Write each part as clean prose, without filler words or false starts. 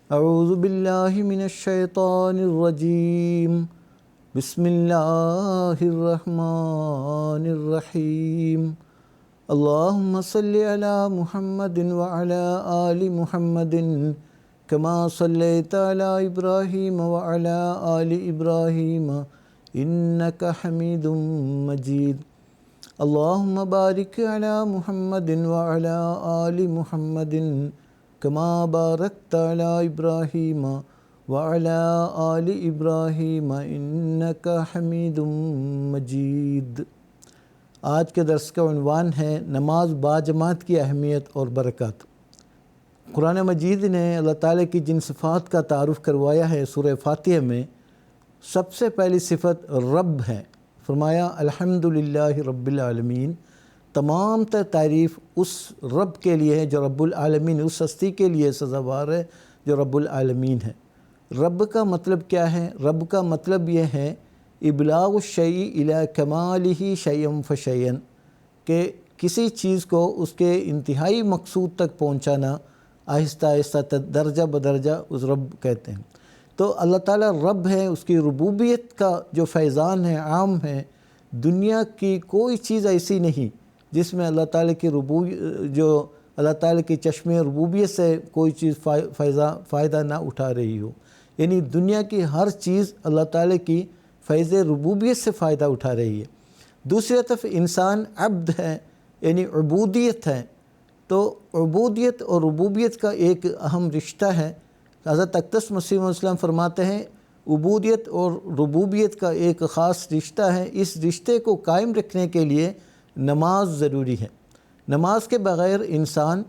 اعوذ باللہ من الشیطان الرجیم بسم اللہ الرحمن الرحیم اللہم صلی علی محمد وعلی آل محمد کما صلیت علی ابراہیم وعلی آل ابراہیم انک حمید مجید اللہم بارک علی محمد وعلی آل محمد کما بارکت علی ابراہیم وعلی آل ابراہیم انک حمید مجید۔ آج کے درس کا عنوان ہے نماز باجماعت کی اہمیت اور برکات۔ قرآن مجید نے اللہ تعالیٰ کی جن صفات کا تعارف کروایا ہے سورہ فاتحہ میں، سب سے پہلی صفت رب ہے۔ فرمایا الحمدللہ رب العالمین، تمام تر تعریف اس رب کے لیے ہے جو رب العالمین، اس ہستی کے لیے سزاوار ہے جو رب العالمین ہے۔ رب کا مطلب کیا ہے؟ رب کا مطلب یہ ہے ابلاغ الشیء الی کمالہ شیئا فشیئا، کہ کسی چیز کو اس کے انتہائی مقصود تک پہنچانا، آہستہ آہستہ درجہ بدرجہ اس رب کہتے ہیں۔ تو اللہ تعالیٰ رب ہے، اس کی ربوبیت کا جو فیضان ہے، عام ہے۔ دنیا کی کوئی چیز ایسی نہیں جس میں اللہ تعالیٰ کی جو اللہ تعالیٰ کی چشم ربوبیت سے کوئی چیز فائدہ نہ اٹھا رہی ہو۔ یعنی دنیا کی ہر چیز اللہ تعالیٰ کی فیض ربوبیت سے فائدہ اٹھا رہی ہے۔ دوسری طرف انسان عبد ہے، یعنی عبودیت ہے۔ تو عبودیت اور ربوبیت کا ایک اہم رشتہ ہے۔ حضرت اقدس مسیح علیہ السلام فرماتے ہیں عبودیت اور ربوبیت کا ایک خاص رشتہ ہے، اس رشتے کو قائم رکھنے کے لیے نماز ضروری ہے۔ نماز کے بغیر انسان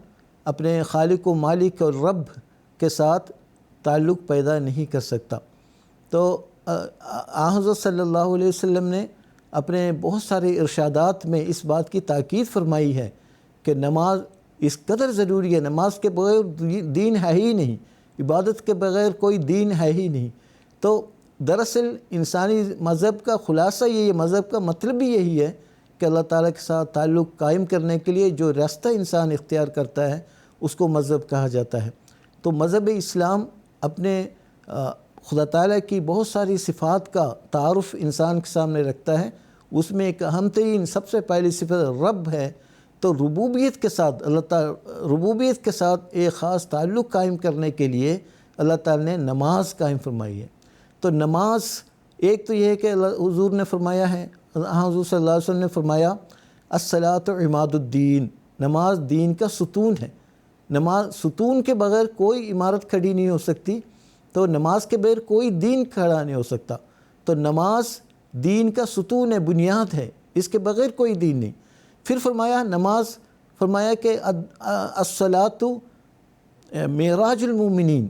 اپنے خالق و مالک اور رب کے ساتھ تعلق پیدا نہیں کر سکتا۔ تو حضرت صلی اللہ علیہ وسلم نے اپنے بہت سارے ارشادات میں اس بات کی تاکید فرمائی ہے کہ نماز اس قدر ضروری ہے، نماز کے بغیر دین ہے ہی نہیں، عبادت کے بغیر کوئی دین ہے ہی نہیں۔ تو دراصل انسانی مذہب کا خلاصہ یہ مذہب کا مطلب بھی یہی ہے کہ اللہ تعالیٰ کے ساتھ تعلق قائم کرنے کے لیے جو راستہ انسان اختیار کرتا ہے اس کو مذہب کہا جاتا ہے۔ تو مذہب اسلام اپنے خدا تعالیٰ کی بہت ساری صفات کا تعارف انسان کے سامنے رکھتا ہے۔ اس میں ایک اہم ترین سب سے پہلی صفت رب ہے۔ تو ربوبیت کے ساتھ ربوبیت کے ساتھ ایک خاص تعلق قائم کرنے کے لیے اللہ تعالیٰ نے نماز قائم فرمائی ہے۔ تو نماز ایک تو یہ ہے کہ حضور نے فرمایا ہے، حضور صلی اللہ علیہ وسلم نے فرمایا الصلاۃ عماد الدین، نماز دین کا ستون ہے۔ نماز ستون کے بغیر کوئی عمارت کھڑی نہیں ہو سکتی، تو نماز کے بغیر کوئی دین کھڑا نہیں ہو سکتا۔ تو نماز دین کا ستون ہے، بنیاد ہے، اس کے بغیر کوئی دین نہیں۔ پھر فرمایا کہ الصلاۃ معراج المومنین،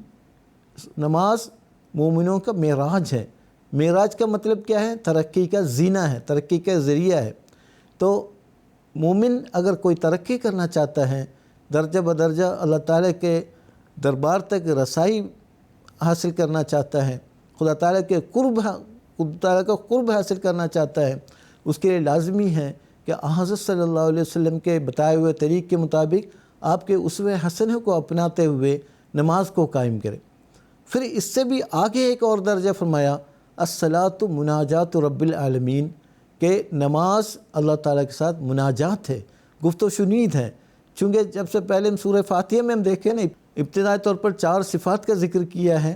نماز مومنوں کا معراج ہے۔ معراج کا مطلب کیا ہے؟ ترقی کا زینہ ہے، ترقی کا ذریعہ ہے۔ تو مومن اگر کوئی ترقی کرنا چاہتا ہے، درجہ بدرجہ اللہ تعالیٰ کے دربار تک رسائی حاصل کرنا چاہتا ہے، خدا تعالیٰ کا قرب حاصل کرنا چاہتا ہے، اس کے لیے لازمی ہے کہ حضرت صلی اللہ علیہ وسلم کے بتائے ہوئے طریق کے مطابق آپ کے اسوہ حسنہ کو اپناتے ہوئے نماز کو قائم کرے۔ پھر اس سے بھی آگے ایک اور درجہ فرمایا الصلاۃ مناجات رب العالمین، کہ نماز اللہ تعالیٰ کے ساتھ مناجات ہے، گفت و شنید ہے۔ چونکہ جب سے پہلے ہم سورہ فاتحہ میں ہم دیکھیں نا، ابتدائی طور پر 4 صفات کا ذکر کیا ہے،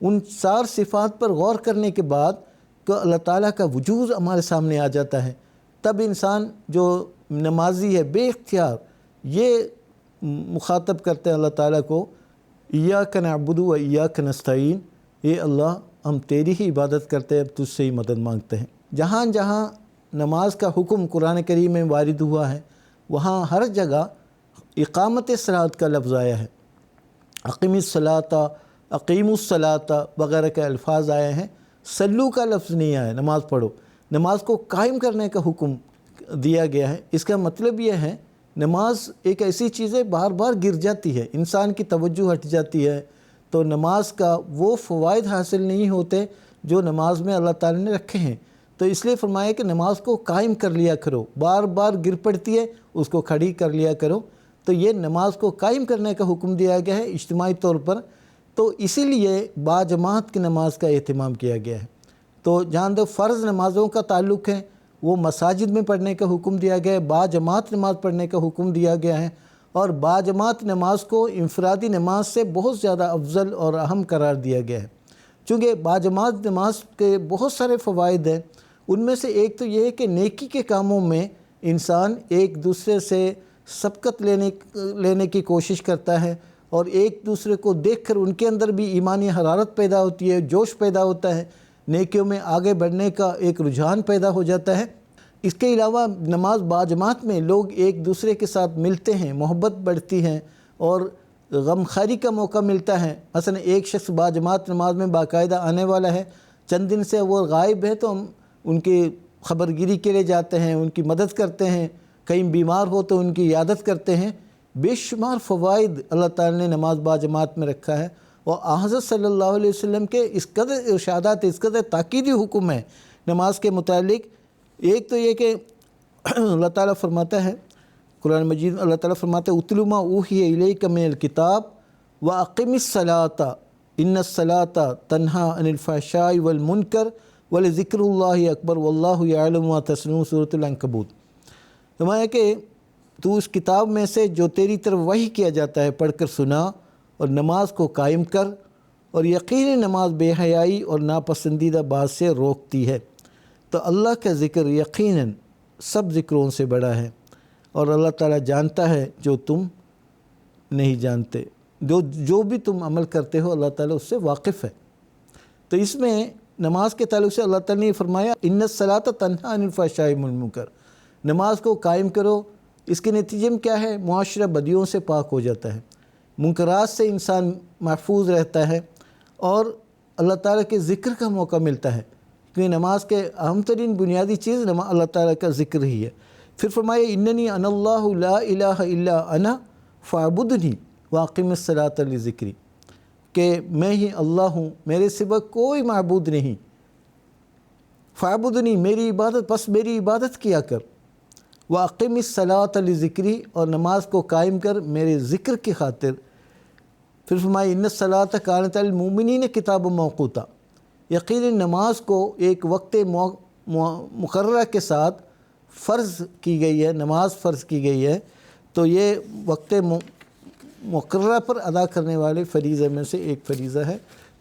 ان 4 صفات پر غور کرنے کے بعد کہ اللہ تعالیٰ کا وجود ہمارے سامنے آ جاتا ہے، تب انسان جو نمازی ہے بے اختیار یہ مخاطب کرتے ہیں اللہ تعالیٰ کو، ایاک نعبد و ایاک نستعین، اے اللہ ہم تیری ہی عبادت کرتے ہیں، اب تجھ سے ہی مدد مانگتے ہیں۔ جہاں جہاں نماز کا حکم قرآن کریم میں وارد ہوا ہے، وہاں ہر جگہ اقامت صلاۃ کا لفظ آیا ہے، اقیم الصلاۃ، اقیم الصلاۃ وغیرہ کے الفاظ آئے ہیں، سلو کا لفظ نہیں آیا، نماز پڑھو۔ نماز کو قائم کرنے کا حکم دیا گیا ہے۔ اس کا مطلب یہ ہے نماز ایک ایسی چیز ہے بار بار گر جاتی ہے، انسان کی توجہ ہٹ جاتی ہے، تو نماز کا وہ فوائد حاصل نہیں ہوتے جو نماز میں اللہ تعالی نے رکھے ہیں۔ تو اس لیے فرمایا کہ نماز کو قائم کر لیا کرو، بار بار گر پڑتی ہے اس کو کھڑی کر لیا کرو۔ تو یہ نماز کو قائم کرنے کا حکم دیا گیا ہے اجتماعی طور پر، تو اسی لیے باجماعت کی نماز کا اہتمام کیا گیا ہے۔ تو جہاں تک فرض نمازوں کا تعلق ہے وہ مساجد میں پڑھنے کا حکم دیا گیا ہے، باجماعت نماز پڑھنے کا حکم دیا گیا ہے، اور باجماعت نماز کو انفرادی نماز سے بہت زیادہ افضل اور اہم قرار دیا گیا ہے، چونکہ باجماعت نماز کے بہت سارے فوائد ہیں۔ ان میں سے ایک تو یہ ہے کہ نیکی کے کاموں میں انسان ایک دوسرے سے سبقت لینے کی کوشش کرتا ہے، اور ایک دوسرے کو دیکھ کر ان کے اندر بھی ایمانی حرارت پیدا ہوتی ہے، جوش پیدا ہوتا ہے، نیکیوں میں آگے بڑھنے کا ایک رجحان پیدا ہو جاتا ہے۔ اس کے علاوہ نماز باجماعت میں لوگ ایک دوسرے کے ساتھ ملتے ہیں، محبت بڑھتی ہے اور غم خاری کا موقع ملتا ہے۔ مثلا ایک شخص باجماعت نماز میں باقاعدہ آنے والا ہے، چند دن سے وہ غائب ہے، تو ہم ان کی خبرگیری کے لیے جاتے ہیں، ان کی مدد کرتے ہیں، کہیں بیمار ہو تو ان کی عیادت کرتے ہیں۔ بے شمار فوائد اللہ تعالی نے نماز باجماعت میں رکھا ہے، اور حضرت صلی اللہ علیہ وسلم کے اس قدر ارشادات، اس قدر تاکیدی حکم ہے نماز کے متعلق۔ ایک تو یہ کہ اللہ تعالیٰ فرماتا ہے قرآن مجید، اللہ تعالیٰ فرماتا ہے اتل ما اوحی الیک من الکتاب واقم الصلاۃ ان الصلاۃ تنہی عن الفحشاء والمنکر ولذکر اللہ اکبر واللہ یعلم ما تصنعون، سورۃ العنکبوت۔ فرمایا کہ تو اس کتاب میں سے جو تیری طرف وحی کیا جاتا ہے پڑھ کر سنا، اور نماز کو قائم کر، اور یقینی نماز بے حیائی اور ناپسندیدہ بات سے روکتی ہے۔ تو اللہ کا ذکر یقیناً سب ذکروں سے بڑا ہے، اور اللہ تعالیٰ جانتا ہے جو تم نہیں جانتے، جو بھی تم عمل کرتے ہو اللہ تعالیٰ اس سے واقف ہے۔ تو اس میں نماز کے تعلق سے اللہ تعالیٰ نے فرمایا ان الصلاۃ تنہی عن الفحشاء والمنکر، نماز کو قائم کرو۔ اس کے نتیجے میں کیا ہے؟ معاشرہ بدیوں سے پاک ہو جاتا ہے، منکرات سے انسان محفوظ رہتا ہے، اور اللہ تعالیٰ کے ذکر کا موقع ملتا ہے، کیونکہ نماز کے اہم ترین بنیادی چیز اللہ تعالیٰ کا ذکر ہی ہے۔ پھر فرمایا اننی انا اللہ لا الہ الا انا فاعبدنی واقم الصلاۃ لذکری، کہ میں ہی اللہ ہوں، میرے سوا کوئی معبود نہیں، فاعبدنی، میری عبادت، بس میری عبادت کیا کر، واقم الصلاۃ لذکری، اور نماز کو قائم کر میرے ذکر کی خاطر۔ پھر فرمایا ان الصلاۃ کانت علی المؤمنین کتابا موقوتا، یقیناً نماز کو ایک وقت مقررہ کے ساتھ فرض کی گئی ہے، نماز فرض کی گئی ہے، تو یہ وقت مقررہ پر ادا کرنے والے فریضے میں سے ایک فریضہ ہے،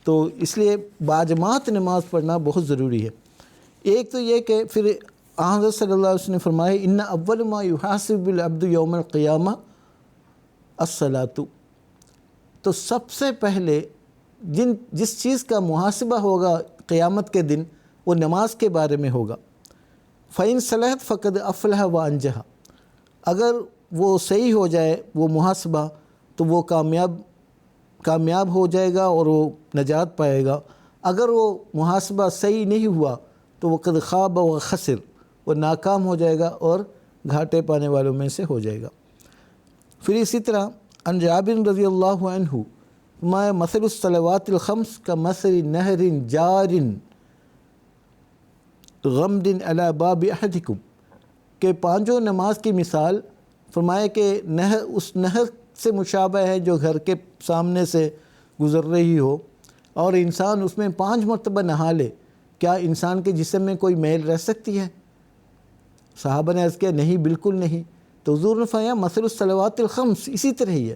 تو اس لیے باجماعت نماز پڑھنا بہت ضروری ہے۔ ایک تو یہ کہ پھر حضرت صلی اللہ علیہ وسلم نے فرمایا ان اول ما یحاسب العبد یوم القیامہ الصلاۃ، تو سب سے پہلے جس چیز کا محاسبہ ہوگا قیامت کے دن وہ نماز کے بارے میں ہوگا۔ فَإِن صَلَحَتْ فَقَدْ أَفْلَحَ وَأَنجَحَ، اگر وہ صحیح ہو جائے وہ محاسبہ تو وہ کامیاب ہو جائے گا اور وہ نجات پائے گا، اگر وہ محاسبہ صحیح نہیں ہوا تو وہ قد خاب و خسر، وہ ناکام ہو جائے گا اور گھاٹے پانے والوں میں سے ہو جائے گا۔ پھر اسی طرح عن جابر رضی اللہ عنہ ما مثل الصلوات الخمس کمثل نہر جار غمد علی باب احدکم، کہ پانچوں نماز کی مثال فرمایا کہ اس نہر سے مشابہ ہے جو گھر کے سامنے سے گزر رہی ہو، اور انسان اس میں 5 مرتبہ نہا لے، کیا انسان کے جسم میں کوئی میل رہ سکتی ہے؟ صحابہ نے عرض کیا نہیں، بالکل نہیں۔ تو حضور نے فرمایا مثل الصلوات الخمس، اسی طرح ہی ہے،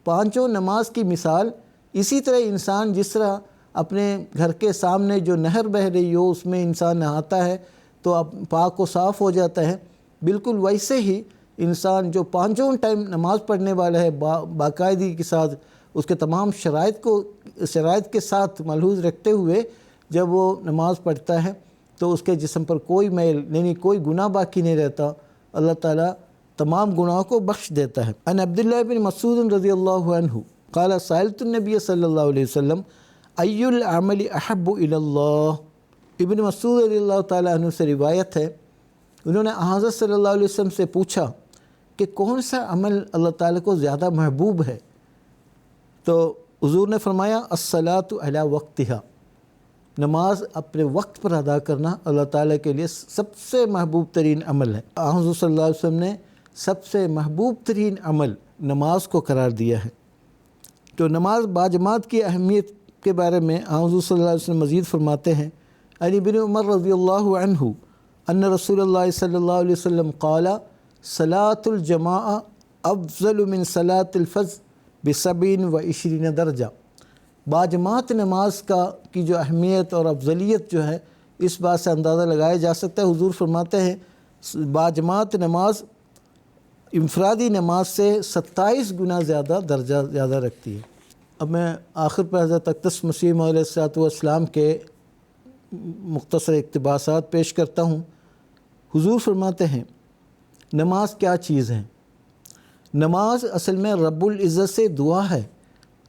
پانچوں نماز کی مثال اسی طرح انسان جس طرح اپنے گھر کے سامنے جو نہر بہہ رہی ہو اس میں انسان نہاتا ہے تو اب پاک و صاف ہو جاتا ہے، بالکل ویسے ہی انسان جو پانچوں ٹائم نماز پڑھنے والا ہے باقاعدگی کے ساتھ، اس کے تمام شرائط کے ساتھ ملحوظ رکھتے ہوئے جب وہ نماز پڑھتا ہے تو اس کے جسم پر کوئی میل یعنی کوئی گناہ باقی نہیں رہتا، اللہ تعالیٰ تمام گناہوں کو بخش دیتا ہے۔ عن عبداللہ بن مسعود رضی اللہ عنہ قال سألت النبی صلی اللہ علیہ وسلم ای العمل احب الی اللہ، ابن مسعود رضی اللہ تعالیٰ عنہ سے روایت ہے، انہوں نے حضرت صلی اللہ علیہ وسلم سے پوچھا کہ کون سا عمل اللہ تعالیٰ کو زیادہ محبوب ہے؟ تو حضور نے فرمایا الصلاۃ علی وقتہا، نماز اپنے وقت پر ادا کرنا اللہ تعالیٰ کے لیے سب سے محبوب ترین عمل ہے۔ حضور صلی اللہ علیہ وسلم نے سب سے محبوب ترین عمل نماز کو قرار دیا ہے تو نماز باجماعت کی اہمیت کے بارے میں حضور صلی اللہ علیہ وسلم مزید فرماتے ہیں، عن ابن عمر رضی اللہ عنہ ان رسول اللہ صلی اللہ علیہ وسلم قال صلاة الجماع افضل من صلاة الفذ ب27 درجہ۔ باجماعت نماز کی جو اہمیت اور افضلیت جو ہے اس بات سے اندازہ لگایا جا سکتا ہے۔ حضور فرماتے ہیں باجماعت نماز انفرادی نماز سے 27 گنا زیادہ درجہ زیادہ رکھتی ہے۔ اب میں آخر پر حضرت اقدس مسیح موعود علیہ الصلوۃ والسلام کے مختصر اقتباسات پیش کرتا ہوں۔ حضور فرماتے ہیں نماز کیا چیز ہے؟ نماز اصل میں رب العزت سے دعا ہے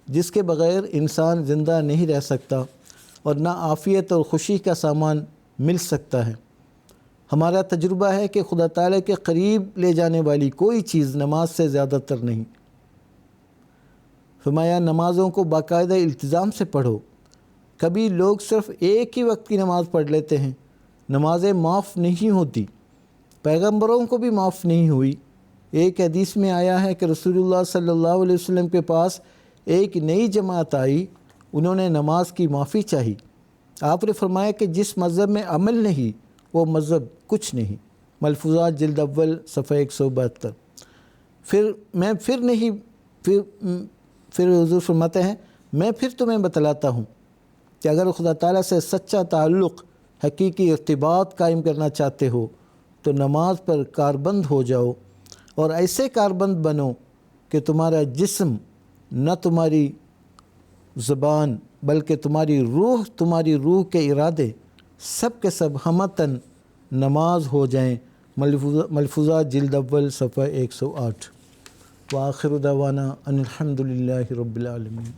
جس کے بغیر انسان زندہ نہیں رہ سکتا اور نہ عافیت اور خوشی کا سامان مل سکتا ہے۔ ہمارا تجربہ ہے کہ خدا تعالیٰ کے قریب لے جانے والی کوئی چیز نماز سے زیادہ تر نہیں۔ فرمایا نمازوں کو باقاعدہ التزام سے پڑھو۔ کبھی لوگ صرف ایک ہی وقت کی نماز پڑھ لیتے ہیں، نمازیں معاف نہیں ہوتی، پیغمبروں کو بھی معاف نہیں ہوئی۔ ایک حدیث میں آیا ہے کہ رسول اللہ صلی اللہ علیہ وسلم کے پاس ایک نئی جماعت آئی، انہوں نے نماز کی معافی چاہی۔ آپ نے فرمایا کہ جس مذہب میں عمل نہیں وہ مذہب کچھ نہیں۔ ملفوظات جلد اول صفحہ 172۔ پھر حضور فرماتے ہیں میں پھر تمہیں بتلاتا ہوں کہ اگر خدا تعالیٰ سے سچا تعلق، حقیقی ارتباط قائم کرنا چاہتے ہو تو نماز پر کاربند ہو جاؤ، اور ایسے کاربند بنو کہ تمہارا جسم نہ تمہاری زبان بلکہ تمہاری روح کے ارادے سب کے سب ہمتاً نماز ہو جائیں۔ ملفوظات جلد اول صفحہ 108۔ وآخر دعوانا ان الحمد للہ رب العالمین۔